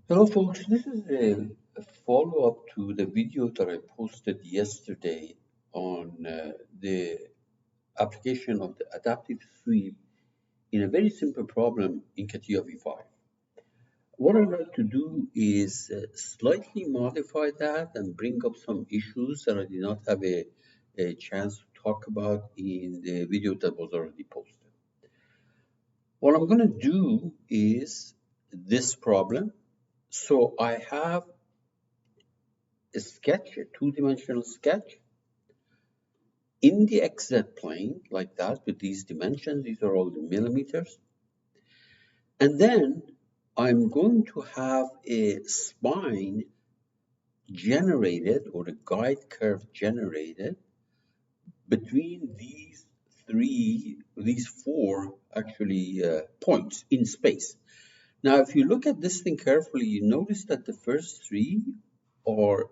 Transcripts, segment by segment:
Hello folks, this is a follow-up to the video that I posted yesterday on the application of the adaptive sweep in a very simple problem in Catia v5. What I'd like to do is slightly modify that and bring up some issues that I did not have a chance to talk about in the video that was already posted. What I'm going to do is this problem. So I have a sketch, a two-dimensional sketch in the XZ plane like that with these dimensions. These are all the millimeters. And then I'm going to have a spine generated or a guide curve generated between these four actually points in space. Now, if you look at this thing carefully, you notice that the first three are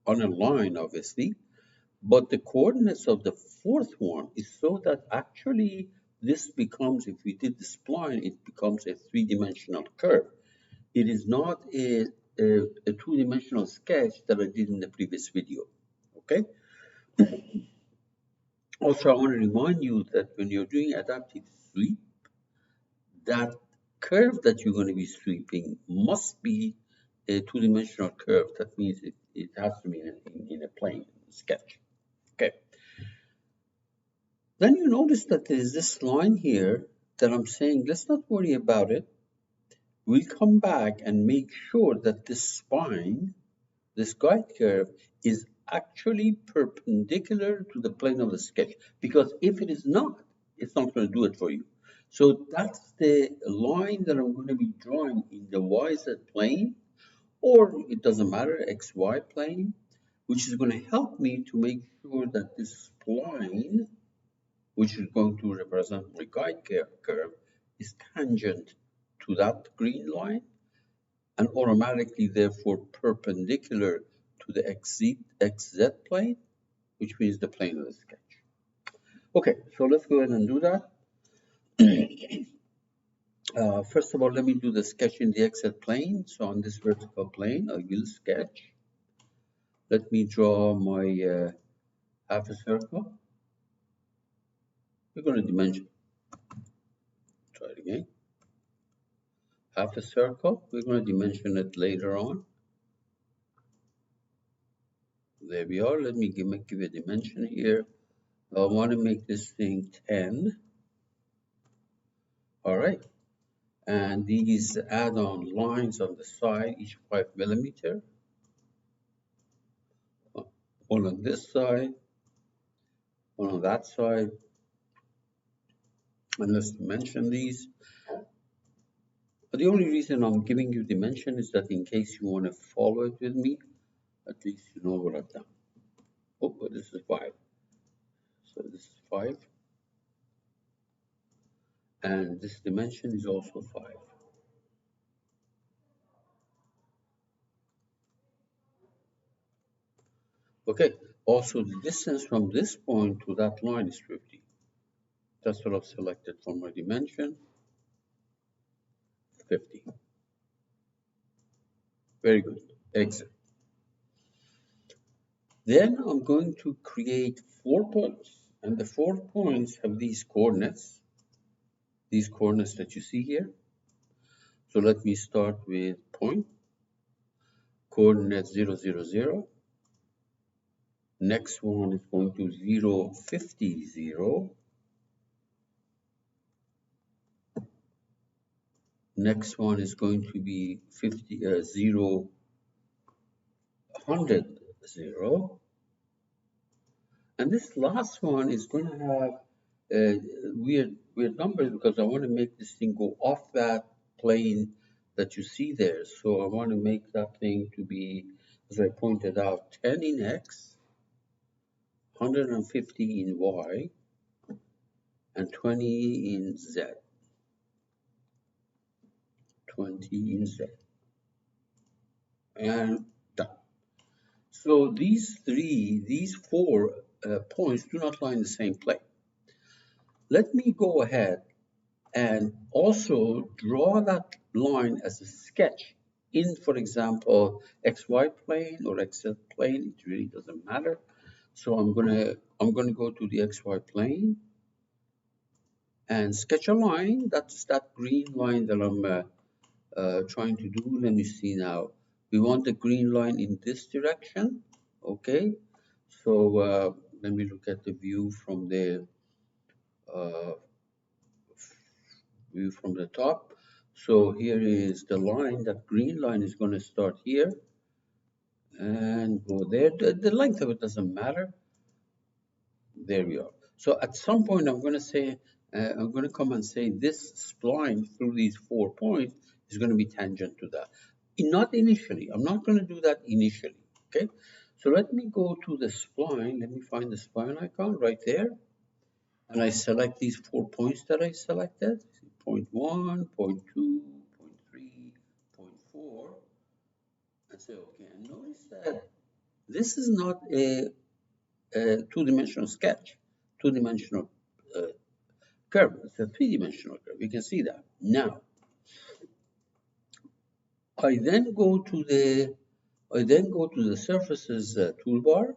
on a line, obviously, but the coordinates of the fourth one is so that actually this becomes, if we did the spline, it becomes a three-dimensional curve. It is not a two-dimensional sketch that I did in the previous video, okay? Also, I want to remind you that when you're doing adaptive sweep, that curve that you're going to be sweeping must be a two-dimensional curve. That means it has to be in a plane sketch. Okay. Then you notice that there is this line here that I'm saying, let's not worry about it. We'll come back and make sure that this spine, this guide curve, is actually perpendicular to the plane of the sketch. Because if it is not, it's not going to do it for you. So that's the line that I'm going to be drawing in the YZ plane, or it doesn't matter, XY plane, which is going to help me to make sure that this spline, which is going to represent my guide curve, is tangent to that green line and automatically, therefore, perpendicular to the XZ plane, which means the plane of the sketch. Okay, so let's go ahead and do that. First of all, let me do the sketch in the XZ plane. So on this vertical plane, I will sketch. Let me draw my half a circle. We're going to dimension. Try it again. Half a circle. We're going to dimension it later on. There we are. Let me give a dimension here. I want to make this thing 10. All right. And these add-on lines on the side, each 5 millimeter. One on this side, one on that side. And let's dimension these. But the only reason I'm giving you dimension is that in case you want to follow it with me, at least you know what I've done. Oh, but this is 5. So this is 5. And this dimension is also 5. Okay, also the distance from this point to that line is 50. That's what I've selected for my dimension, 50. Very good, exit. Then I'm going to create 4 points, and the 4 points have these coordinates that you see here. So let me start with point, coordinate 0, 0, 0. Next one is going to 0, 50, 0. Next one is going to be 0, 100, 0. And this last one is going to have weird numbers because I want to make this thing go off that plane that you see there. So I want to make that thing to be, as I pointed out, 10 in X, 150 in Y, and 20 in Z. 20 in Z. And done. So these 4 points do not lie in the same plane. Let me go ahead and also draw that line as a sketch in, for example, XY plane or XZ plane. It really doesn't matter. So I'm gonna go to the XY plane and sketch a line. That's that green line that I'm trying to do. Let me see now. We want the green line in this direction. Okay. So let me look at the uh, view from the top. So here is the line. That green line is going to start here and go there. The length of it doesn't matter. There we are. So at some point, I'm going to come and say this spline through these 4 points is going to be tangent to that. Not initially. I'm not going to do that initially. Okay. So let me go to the spline. Let me find the spline icon right there. And I select these 4 points that I selected. Point 1, point 2, point 3, point 4. And say, okay, and notice that this is not a two-dimensional sketch, two-dimensional uh, curve. It's a three-dimensional curve. You can see that. Now, I then go to the surfaces toolbar,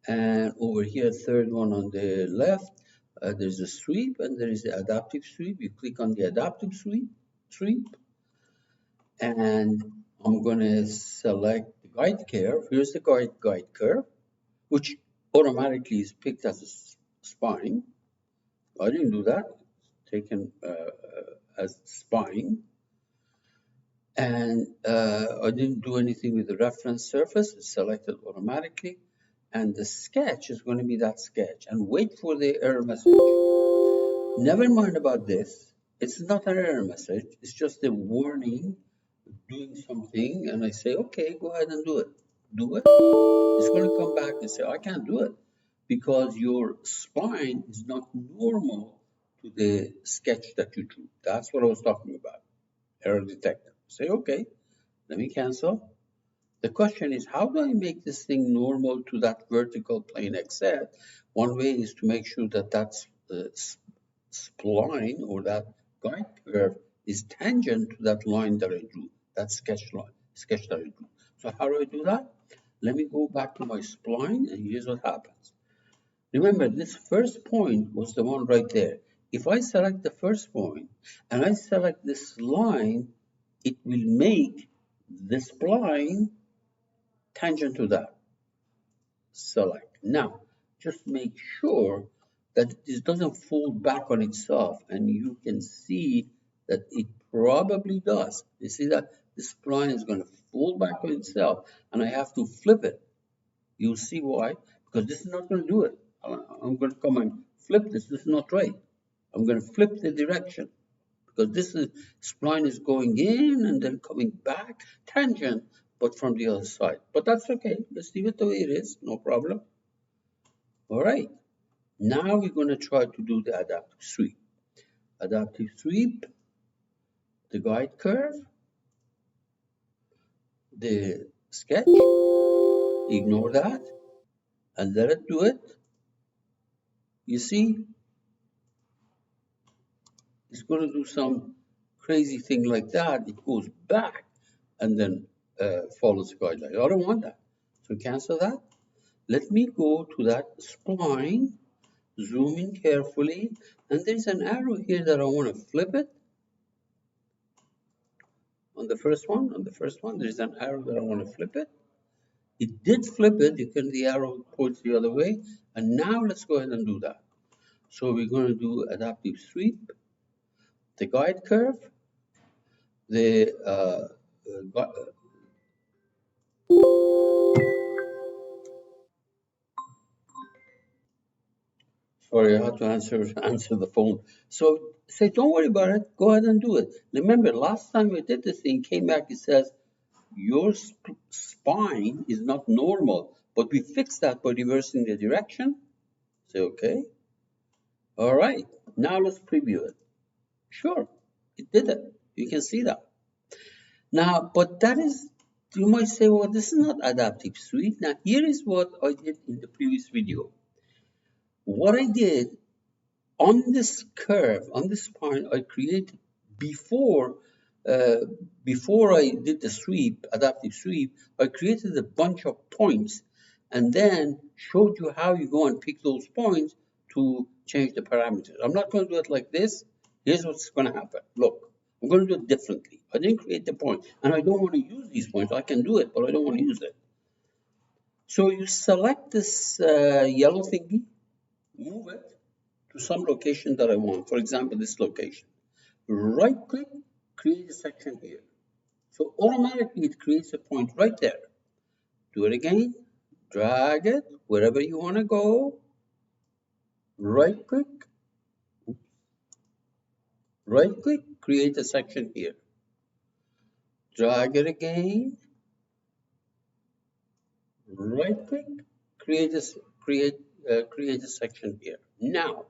and over here, third one on the left, there's a sweep, and there is the adaptive sweep. You click on the adaptive sweep, and I'm gonna select the guide curve. Here's the guide curve, which automatically is picked as a spine. I didn't do that. It's taken as spine. And I didn't do anything with the reference surface. It's selected automatically. And the sketch is going to be that sketch. And wait for the error message. Never mind about this. It's not an error message. It's just a warning doing something. And I say, okay, go ahead and do it. Do it. It's going to come back and say, I can't do it because your spine is not normal to the sketch that you drew. That's what I was talking about. Error detected. Say, okay, let me cancel. The question is, how do I make this thing normal to that vertical plane XZ? One way is to make sure that that spline or that guide curve is tangent to that line that I drew, that sketch that I drew. So how do I do that? Let me go back to my spline, and here's what happens. Remember, this first point was the one right there. If I select the first point and I select this line, it will make this spline tangent to that. Select. Now, just make sure that this doesn't fold back on itself, and you can see that it probably does. You see that this spline is going to fold back on itself, and I have to flip it. You'll see why, because this is not going to do it. I'm going to come and flip this. This is not right. I'm going to flip the direction because this spline is going in and then coming back tangent, but from the other side. But that's okay. Let's leave it the way it is. No problem. All right. Now we're going to try to do the adaptive sweep. Adaptive sweep, the guide curve, the sketch. Ignore that and let it do it. You see, it's going to do some crazy thing like that. It goes back and then follows the guideline. I don't want that. So cancel that. Let me go to that spline, zoom in carefully, and there's an arrow here that I want to flip it. On the first one, there's an arrow that I want to flip it. It did flip it. You can, the arrow points the other way. And now let's go ahead and do that. So we're going to do adaptive sweep, the guide curve, the sorry, I had to answer the phone. So say, don't worry about it. Go ahead and do it. Remember, last time we did this thing, came back, it says, your spine is not normal, but we fixed that by reversing the direction. Say, okay. All right, now let's preview it. Sure, it did it. You can see that. Now, but that is, you might say, well, this is not adaptive sweep. Now, here is what I did in the previous video. What I did on this curve, on this spine, I created before uh, before I did the sweep, adaptive sweep, I created a bunch of points and then showed you how you go and pick those points to change the parameters. I'm not going to do it like this. Here's what's going to happen. Look, I'm going to do it differently. I didn't create the point, and I don't want to use these points. I can do it, but I don't want to use it. So you select this yellow thingy, move it to some location that I want. For example, this location. Right click, create a section here. So automatically it creates a point right there. Do it again, drag it wherever you want to go, right click, create a section here. Drag it again, right click, create a section here. Now,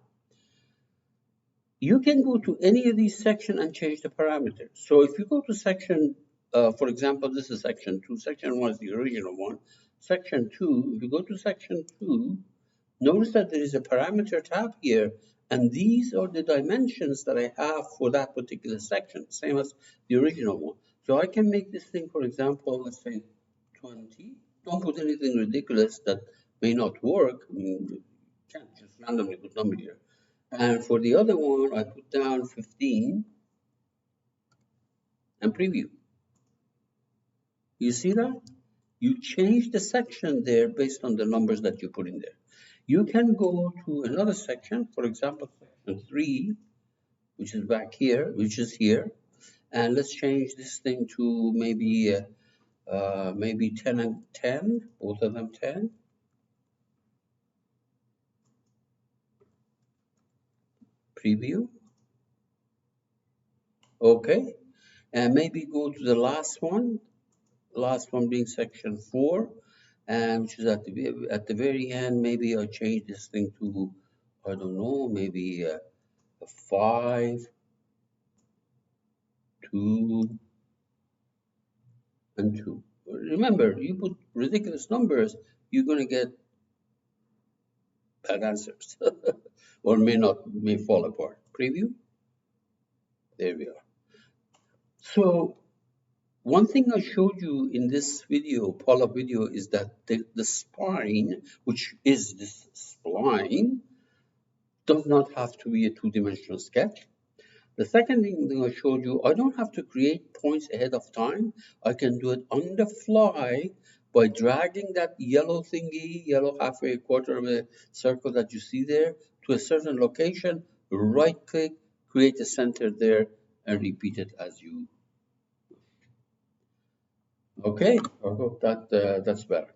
you can go to any of these sections and change the parameters. So if you go to section, for example, this is section 2. Section 1 is the original one. Section 2, if you go to section 2, notice that there is a parameter tab here, and these are the dimensions that I have for that particular section, same as the original one. So I can make this thing, for example, let's say 20. Don't put anything ridiculous that may not work. I mean, you can't just randomly put number here. And for the other one, I put down 15 and preview. You see that? You change the section there based on the numbers that you put in there. You can go to another section, for example, section 3, which is back here, which is here. And let's change this thing to maybe 10 and 10, both of them 10. Preview. Okay. And maybe go to the last one being section 4, and which is at the very end. Maybe I'll change this thing to, I don't know, maybe 5, 2, and 2. Remember, you put ridiculous numbers, you're going to get bad answers, or may fall apart. Preview. There we are. So one thing I showed you in this video, follow-up video, is that the spine, which is this spline, does not have to be a two-dimensional sketch. The second thing I showed you, I don't have to create points ahead of time. I can do it on the fly by dragging that yellow thingy, yellow halfway quarter of a circle that you see there, to a certain location, right click, create a center there, and repeat it as you. Okay, I hope that's better.